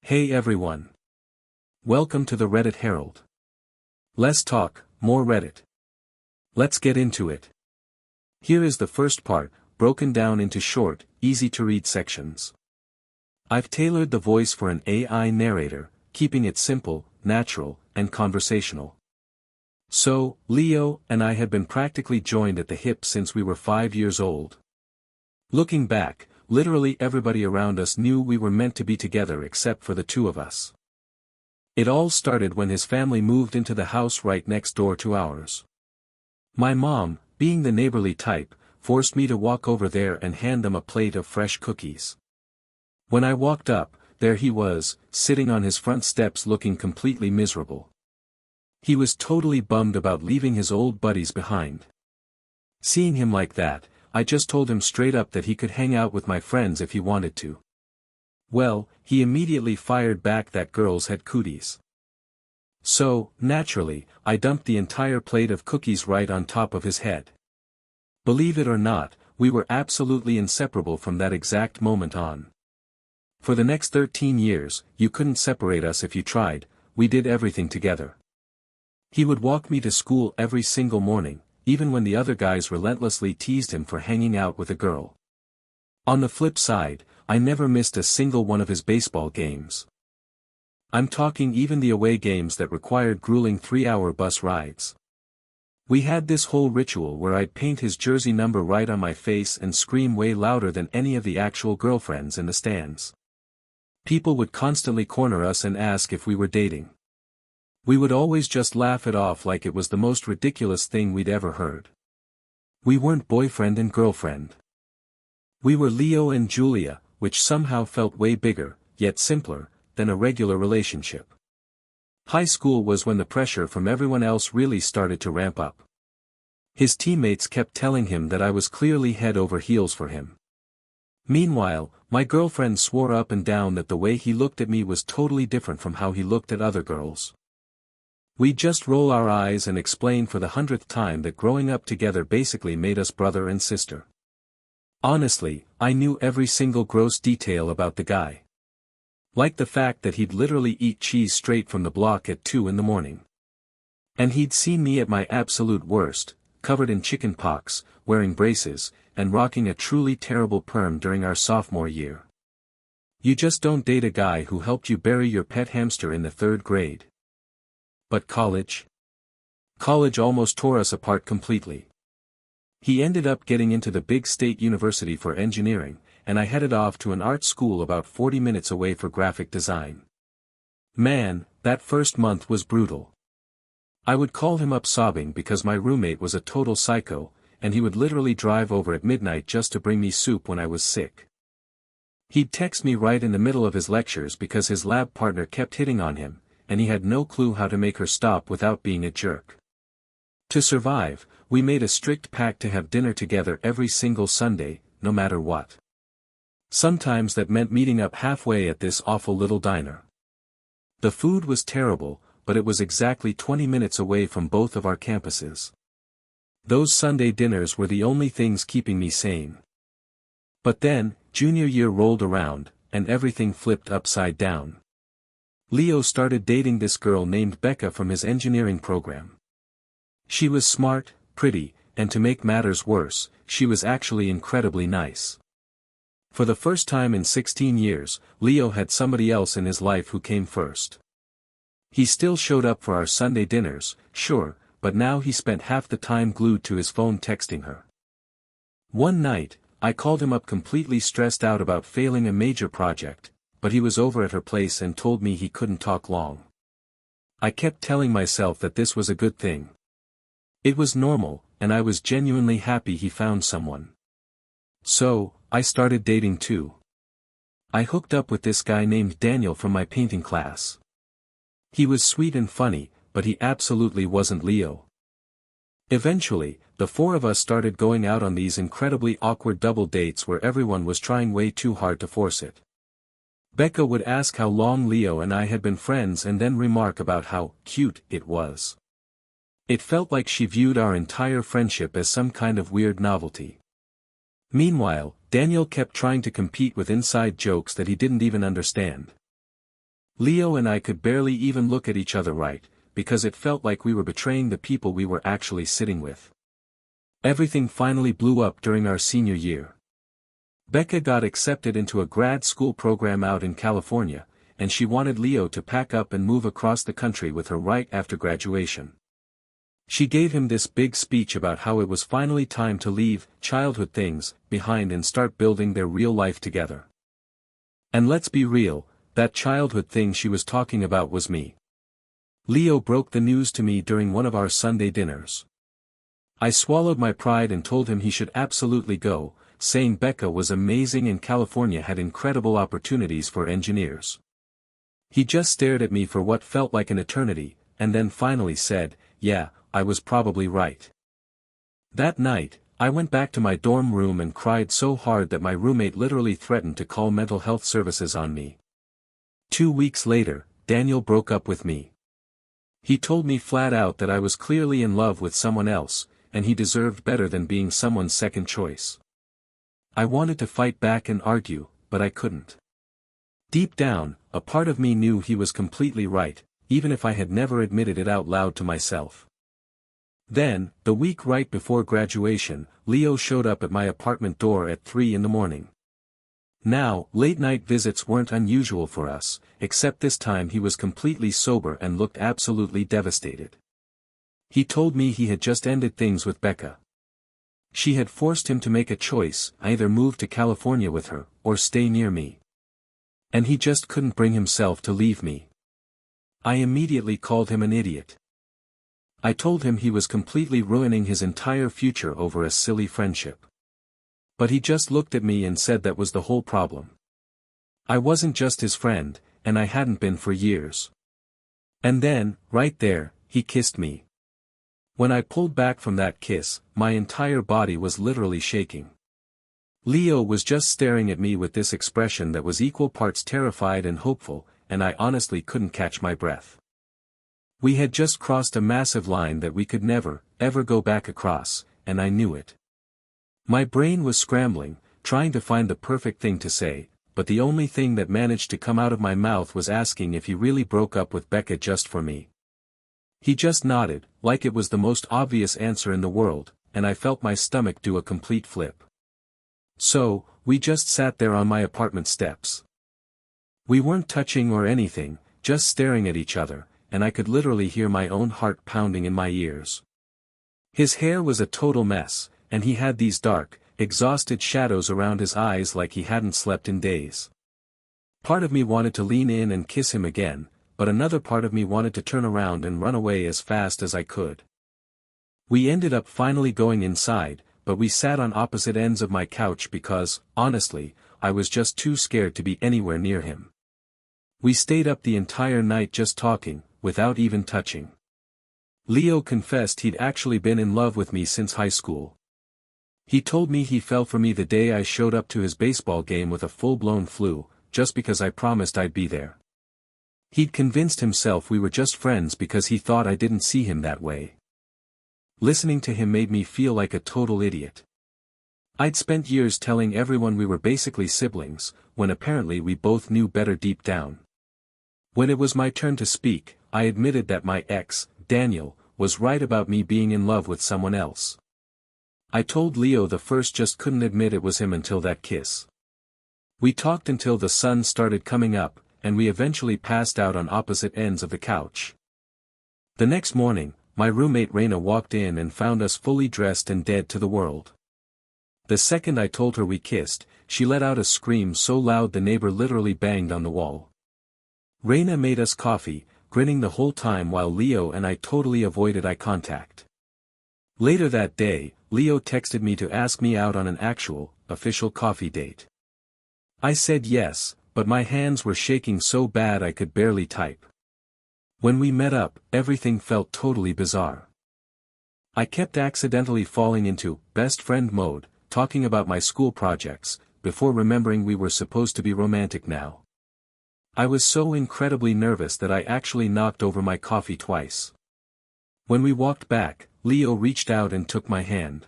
Hey everyone. Welcome to the Reddit Herald. Less talk, more Reddit. Let's get into it. Here is the first part, broken down into short, easy-to-read sections. I've tailored the voice for an AI narrator, keeping it simple, natural, and conversational. So, Leo and I had been practically joined at the hip since we were 5 years old. Looking back, literally everybody around us knew we were meant to be together except for the two of us. It all started when his family moved into the house right next door to ours. My mom, being the neighborly type, forced me to walk over there and hand them a plate of fresh cookies. When I walked up, there he was, sitting on his front steps looking completely miserable. He was totally bummed about leaving his old buddies behind. Seeing him like that, I just told him straight up that he could hang out with my friends if he wanted to. Well, he immediately fired back that girls had cooties. So, naturally, I dumped the entire plate of cookies right on top of his head. Believe it or not, we were absolutely inseparable from that exact moment on. For the next 13 years, you couldn't separate us if you tried, we did everything together. He would walk me to school every single morning, even when the other guys relentlessly teased him for hanging out with a girl. On the flip side, I never missed a single one of his baseball games. I'm talking even the away games that required grueling 3-hour bus rides. We had this whole ritual where I'd paint his jersey number right on my face and scream way louder than any of the actual girlfriends in the stands. People would constantly corner us and ask if we were dating. We would always just laugh it off like it was the most ridiculous thing we'd ever heard. We weren't boyfriend and girlfriend. We were Leo and Julia, which somehow felt way bigger, yet simpler, than a regular relationship. High school was when the pressure from everyone else really started to ramp up. His teammates kept telling him that I was clearly head over heels for him. Meanwhile, my girlfriend swore up and down that the way he looked at me was totally different from how he looked at other girls. We'd just roll our eyes and explain for the 100th time that growing up together basically made us brother and sister. Honestly, I knew every single gross detail about the guy. Like the fact that he'd literally eat cheese straight from the block at 2 in the morning. And he'd seen me at my absolute worst, covered in chicken pox, wearing braces, and rocking a truly terrible perm during our sophomore year. You just don't date a guy who helped you bury your pet hamster in the 3rd grade. But college? College almost tore us apart completely. He ended up getting into the big state university for engineering, and I headed off to an art school about 40 minutes away for graphic design. Man, that first month was brutal. I would call him up sobbing because my roommate was a total psycho, and he would literally drive over at midnight just to bring me soup when I was sick. He'd text me right in the middle of his lectures because his lab partner kept hitting on him, and he had no clue how to make her stop without being a jerk. To survive, we made a strict pact to have dinner together every single Sunday, no matter what. Sometimes that meant meeting up halfway at this awful little diner. The food was terrible, but it was exactly 20 minutes away from both of our campuses. Those Sunday dinners were the only things keeping me sane. But then, junior year rolled around, and everything flipped upside down. Leo started dating this girl named Becca from his engineering program. She was smart, pretty, and to make matters worse, she was actually incredibly nice. For the first time in 16 years, Leo had somebody else in his life who came first. He still showed up for our Sunday dinners, sure, but now he spent half the time glued to his phone texting her. One night, I called him up completely stressed out about failing a major project, but he was over at her place and told me he couldn't talk long. I kept telling myself that this was a good thing. It was normal, and I was genuinely happy he found someone. So, I started dating too. I hooked up with this guy named Daniel from my painting class. He was sweet and funny, but he absolutely wasn't Leo. Eventually, the 4 of us started going out on these incredibly awkward double dates where everyone was trying way too hard to force it. Becca would ask how long Leo and I had been friends and then remark about how cute it was. It felt like she viewed our entire friendship as some kind of weird novelty. Meanwhile, Daniel kept trying to compete with inside jokes that he didn't even understand. Leo and I could barely even look at each other right, because it felt like we were betraying the people we were actually sitting with. Everything finally blew up during our senior year. Becca got accepted into a grad school program out in California, and she wanted Leo to pack up and move across the country with her right after graduation. She gave him this big speech about how it was finally time to leave childhood things behind and start building their real life together. And let's be real, that childhood thing she was talking about was me. Leo broke the news to me during one of our Sunday dinners. I swallowed my pride and told him he should absolutely go, saying Becca was amazing and California had incredible opportunities for engineers. He just stared at me for what felt like an eternity, and then finally said, "Yeah, I was probably right." That night, I went back to my dorm room and cried so hard that my roommate literally threatened to call mental health services on me. 2 weeks later, Daniel broke up with me. He told me flat out that I was clearly in love with someone else, and he deserved better than being someone's second choice. I wanted to fight back and argue, but I couldn't. Deep down, a part of me knew he was completely right, even if I had never admitted it out loud to myself. Then, the week right before graduation, Leo showed up at my apartment door at 3 in the morning. Now, late-night visits weren't unusual for us, except this time he was completely sober and looked absolutely devastated. He told me he had just ended things with Becca. She had forced him to make a choice, either move to California with her, or stay near me. And he just couldn't bring himself to leave me. I immediately called him an idiot. I told him he was completely ruining his entire future over a silly friendship. But he just looked at me and said that was the whole problem. I wasn't just his friend, and I hadn't been for years. And then, right there, he kissed me. When I pulled back from that kiss, my entire body was literally shaking. Leo was just staring at me with this expression that was equal parts terrified and hopeful, and I honestly couldn't catch my breath. We had just crossed a massive line that we could never, ever go back across, and I knew it. My brain was scrambling, trying to find the perfect thing to say, but the only thing that managed to come out of my mouth was asking if he really broke up with Becca just for me. He just nodded, like it was the most obvious answer in the world, and I felt my stomach do a complete flip. So, we just sat there on my apartment steps. We weren't touching or anything, just staring at each other, and I could literally hear my own heart pounding in my ears. His hair was a total mess, and he had these dark, exhausted shadows around his eyes like he hadn't slept in days. Part of me wanted to lean in and kiss him again, but another part of me wanted to turn around and run away as fast as I could. We ended up finally going inside, but we sat on opposite ends of my couch because, honestly, I was just too scared to be anywhere near him. We stayed up the entire night just talking, without even touching. Leo confessed he'd actually been in love with me since high school. He told me he fell for me the day I showed up to his baseball game with a full-blown flu, just because I promised I'd be there. He'd convinced himself we were just friends because he thought I didn't see him that way. Listening to him made me feel like a total idiot. I'd spent years telling everyone we were basically siblings, when apparently we both knew better deep down. When it was my turn to speak, I admitted that my ex, Daniel, was right about me being in love with someone else. I told Leo the first just couldn't admit it was him until that kiss. We talked until the sun started coming up, and we eventually passed out on opposite ends of the couch. The next morning, my roommate Raina walked in and found us fully dressed and dead to the world. The second I told her we kissed, she let out a scream so loud the neighbor literally banged on the wall. Raina made us coffee, grinning the whole time while Leo and I totally avoided eye contact. Later that day, Leo texted me to ask me out on an actual, official coffee date. I said yes, but my hands were shaking so bad I could barely type. When we met up, everything felt totally bizarre. I kept accidentally falling into best friend mode, talking about my school projects, before remembering we were supposed to be romantic now. I was so incredibly nervous that I actually knocked over my coffee twice. When we walked back, Leo reached out and took my hand.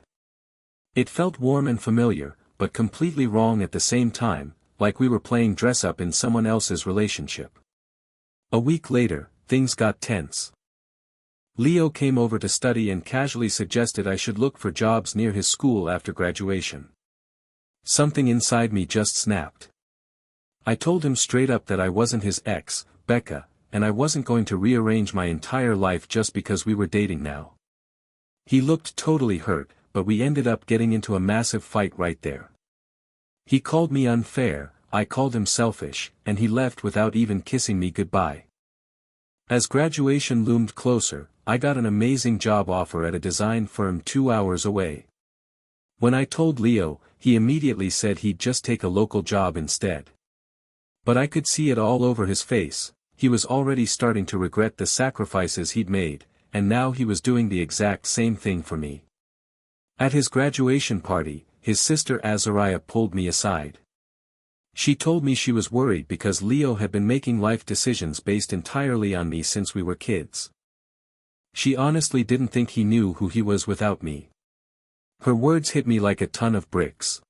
It felt warm and familiar, but completely wrong at the same time, like we were playing dress-up in someone else's relationship. A week later, things got tense. Leo came over to study and casually suggested I should look for jobs near his school after graduation. Something inside me just snapped. I told him straight up that I wasn't his ex, Becca, and I wasn't going to rearrange my entire life just because we were dating now. He looked totally hurt, but we ended up getting into a massive fight right there. He called me unfair, I called him selfish, and he left without even kissing me goodbye. As graduation loomed closer, I got an amazing job offer at a design firm 2 hours away. When I told Leo, he immediately said he'd just take a local job instead. But I could see it all over his face. He was already starting to regret the sacrifices he'd made, and now he was doing the exact same thing for me. At his graduation party, his sister Azariah pulled me aside. She told me she was worried because Leo had been making life decisions based entirely on me since we were kids. She honestly didn't think he knew who he was without me. Her words hit me like a ton of bricks.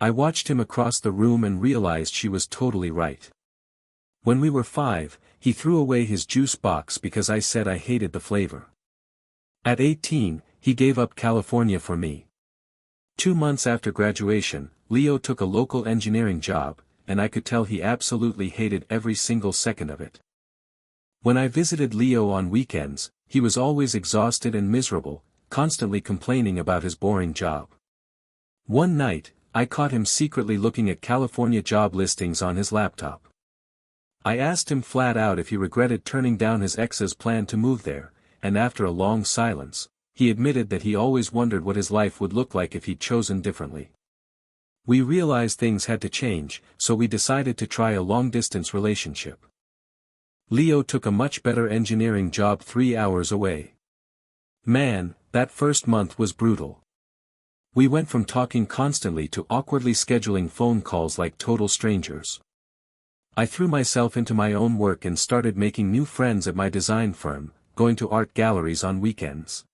I watched him across the room and realized she was totally right. When we were 5, he threw away his juice box because I said I hated the flavor. At 18, he gave up California for me. 2 months after graduation, Leo took a local engineering job, and I could tell he absolutely hated every single second of it. When I visited Leo on weekends, he was always exhausted and miserable, constantly complaining about his boring job. One night, I caught him secretly looking at California job listings on his laptop. I asked him flat out if he regretted turning down his ex's plan to move there, and after a long silence, he admitted that he always wondered what his life would look like if he'd chosen differently. We realized things had to change, so we decided to try a long-distance relationship. Leo took a much better engineering job 3 hours away. Man, that first month was brutal. We went from talking constantly to awkwardly scheduling phone calls like total strangers. I threw myself into my own work and started making new friends at my design firm, going to art galleries on weekends.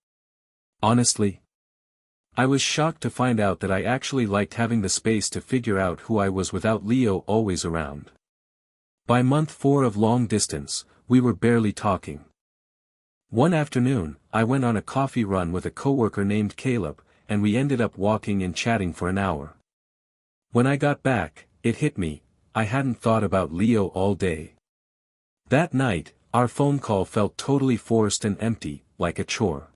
Honestly, I was shocked to find out that I actually liked having the space to figure out who I was without Leo always around. By month 4 of long distance, we were barely talking. One afternoon, I went on a coffee run with a coworker named Caleb, and we ended up walking and chatting for an hour. When I got back, it hit me, I hadn't thought about Leo all day. That night, our phone call felt totally forced and empty, like a chore.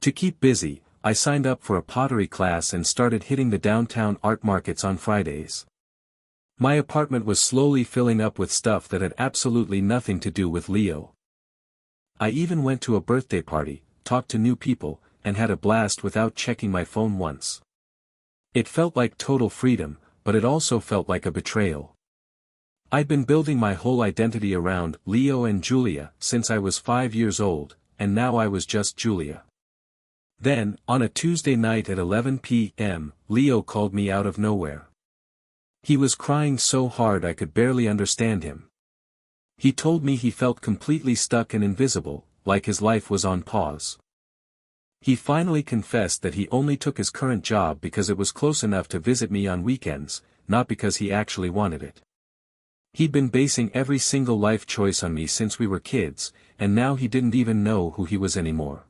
To keep busy, I signed up for a pottery class and started hitting the downtown art markets on Fridays. My apartment was slowly filling up with stuff that had absolutely nothing to do with Leo. I even went to a birthday party, talked to new people, and had a blast without checking my phone once. It felt like total freedom, but it also felt like a betrayal. I'd been building my whole identity around Leo and Julia since I was 5 years old, and now I was just Julia. Then, on a Tuesday night at 11 p.m., Leo called me out of nowhere. He was crying so hard I could barely understand him. He told me he felt completely stuck and invisible, like his life was on pause. He finally confessed that he only took his current job because it was close enough to visit me on weekends, not because he actually wanted it. He'd been basing every single life choice on me since we were kids, and now he didn't even know who he was anymore.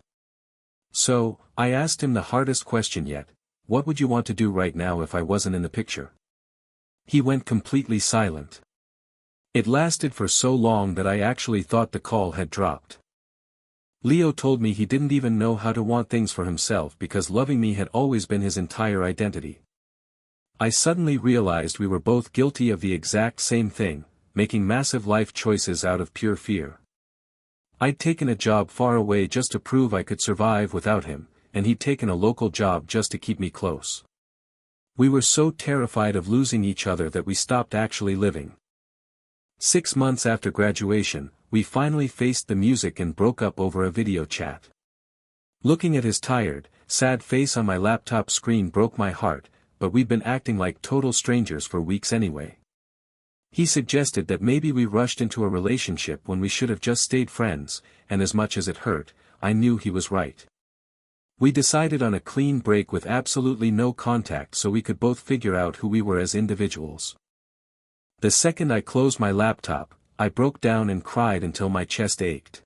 So, I asked him the hardest question yet, what would you want to do right now if I wasn't in the picture? He went completely silent. It lasted for so long that I actually thought the call had dropped. Leo told me he didn't even know how to want things for himself because loving me had always been his entire identity. I suddenly realized we were both guilty of the exact same thing, making massive life choices out of pure fear. I'd taken a job far away just to prove I could survive without him, and he'd taken a local job just to keep me close. We were so terrified of losing each other that we stopped actually living. 6 months after graduation, we finally faced the music and broke up over a video chat. Looking at his tired, sad face on my laptop screen broke my heart, but we'd been acting like total strangers for weeks anyway. He suggested that maybe we rushed into a relationship when we should have just stayed friends, and as much as it hurt, I knew he was right. We decided on a clean break with absolutely no contact so we could both figure out who we were as individuals. The second I closed my laptop, I broke down and cried until my chest ached.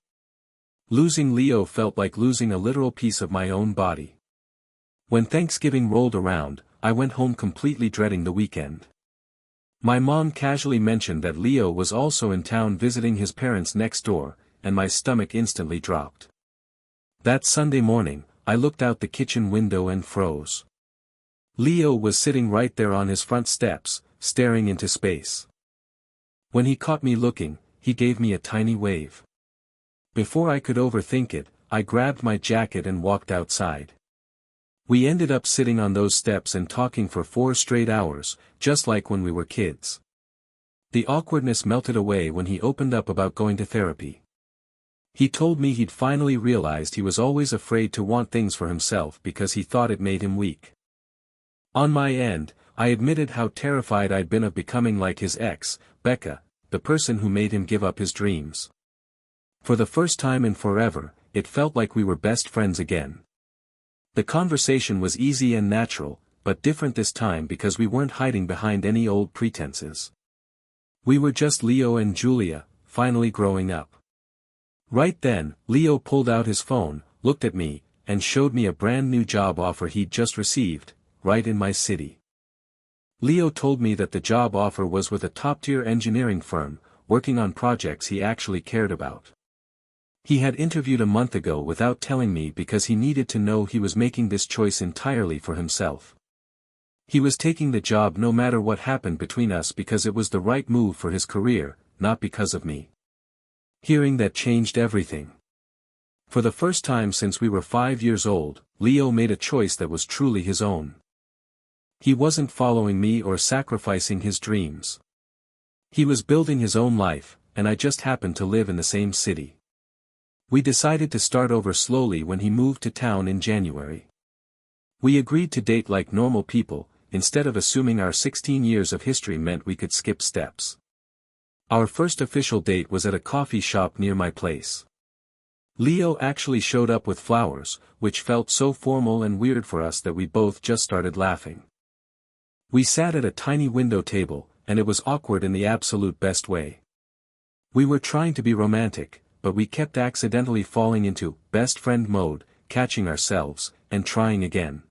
Losing Leo felt like losing a literal piece of my own body. When Thanksgiving rolled around, I went home completely dreading the weekend. My mom casually mentioned that Leo was also in town visiting his parents next door, and my stomach instantly dropped. That Sunday morning, I looked out the kitchen window and froze. Leo was sitting right there on his front steps, staring into space. When he caught me looking, he gave me a tiny wave. Before I could overthink it, I grabbed my jacket and walked outside. We ended up sitting on those steps and talking for 4 straight hours, just like when we were kids. The awkwardness melted away when he opened up about going to therapy. He told me he'd finally realized he was always afraid to want things for himself because he thought it made him weak. On my end, I admitted how terrified I'd been of becoming like his ex, Becca, the person who made him give up his dreams. For the first time in forever, it felt like we were best friends again. The conversation was easy and natural, but different this time because we weren't hiding behind any old pretenses. We were just Leo and Julia, finally growing up. Right then, Leo pulled out his phone, looked at me, and showed me a brand new job offer he'd just received, right in my city. Leo told me that the job offer was with a top-tier engineering firm, working on projects he actually cared about. He had interviewed a month ago without telling me because he needed to know he was making this choice entirely for himself. He was taking the job no matter what happened between us because it was the right move for his career, not because of me. Hearing that changed everything. For the first time since we were 5 years old, Leo made a choice that was truly his own. He wasn't following me or sacrificing his dreams. He was building his own life, and I just happened to live in the same city. We decided to start over slowly when he moved to town in January. We agreed to date like normal people, instead of assuming our 16 years of history meant we could skip steps. Our first official date was at a coffee shop near my place. Leo actually showed up with flowers, which felt so formal and weird for us that we both just started laughing. We sat at a tiny window table, and it was awkward in the absolute best way. We were trying to be romantic, but we kept accidentally falling into best friend mode, catching ourselves, and trying again.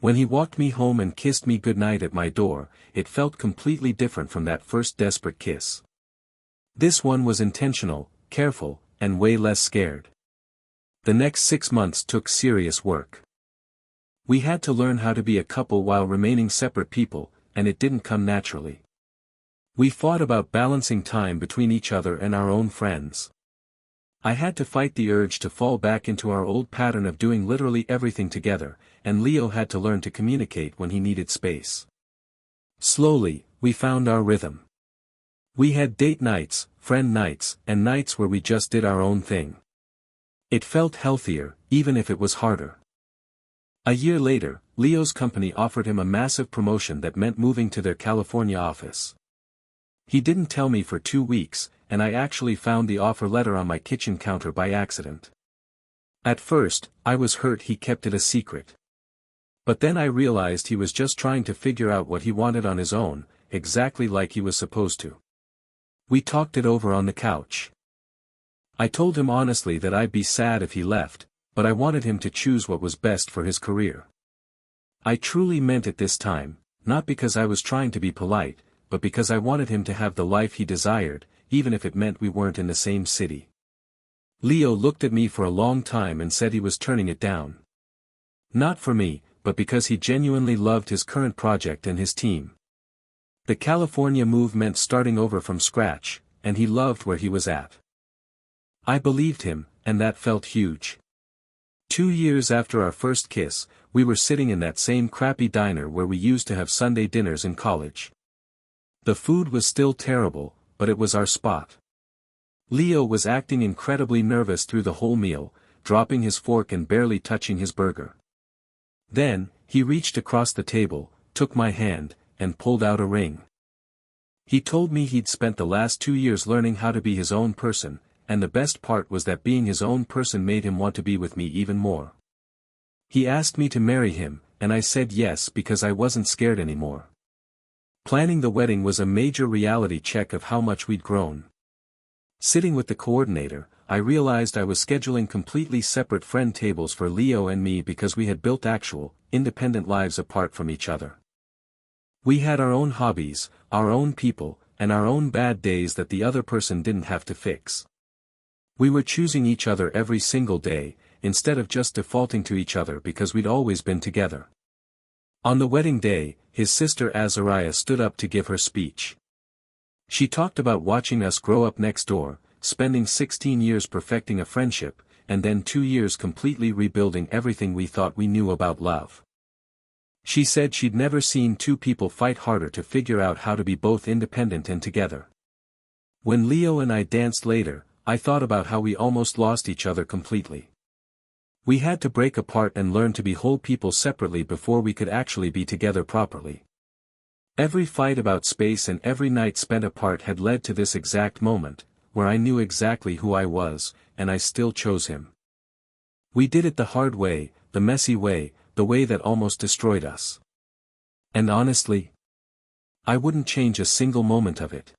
When he walked me home and kissed me goodnight at my door, it felt completely different from that first desperate kiss. This one was intentional, careful, and way less scared. The next 6 months took serious work. We had to learn how to be a couple while remaining separate people, and it didn't come naturally. We fought about balancing time between each other and our own friends. I had to fight the urge to fall back into our old pattern of doing literally everything together, and Leo had to learn to communicate when he needed space. Slowly, we found our rhythm. We had date nights, friend nights, and nights where we just did our own thing. It felt healthier, even if it was harder. A year later, Leo's company offered him a massive promotion that meant moving to their California office. He didn't tell me for 2 weeks, and I actually found the offer letter on my kitchen counter by accident. At first, I was hurt he kept it a secret. But then I realized he was just trying to figure out what he wanted on his own, exactly like he was supposed to. We talked it over on the couch. I told him honestly that I'd be sad if he left, but I wanted him to choose what was best for his career. I truly meant it this time, not because I was trying to be polite, but because I wanted him to have the life he desired, even if it meant we weren't in the same city. Leo looked at me for a long time and said he was turning it down. Not for me, but because he genuinely loved his current project and his team. The California move meant starting over from scratch, and he loved where he was at. I believed him, and that felt huge. 2 years after our first kiss, we were sitting in that same crappy diner where we used to have Sunday dinners in college. The food was still terrible, but it was our spot. Leo was acting incredibly nervous through the whole meal, dropping his fork and barely touching his burger. Then, he reached across the table, took my hand, and pulled out a ring. He told me he'd spent the last 2 years learning how to be his own person, and the best part was that being his own person made him want to be with me even more. He asked me to marry him, and I said yes because I wasn't scared anymore. Planning the wedding was a major reality check of how much we'd grown. Sitting with the coordinator, I realized I was scheduling completely separate friend tables for Leo and me because we had built actual, independent lives apart from each other. We had our own hobbies, our own people, and our own bad days that the other person didn't have to fix. We were choosing each other every single day, instead of just defaulting to each other because we'd always been together. On the wedding day, his sister Azariah stood up to give her speech. She talked about watching us grow up next door, spending 16 years perfecting a friendship, and then 2 years completely rebuilding everything we thought we knew about love. She said she'd never seen two people fight harder to figure out how to be both independent and together. When Leo and I danced later, I thought about how we almost lost each other completely. We had to break apart and learn to be whole people separately before we could actually be together properly. Every fight about space and every night spent apart had led to this exact moment, where I knew exactly who I was, and I still chose him. We did it the hard way, the messy way, the way that almost destroyed us. And honestly, I wouldn't change a single moment of it.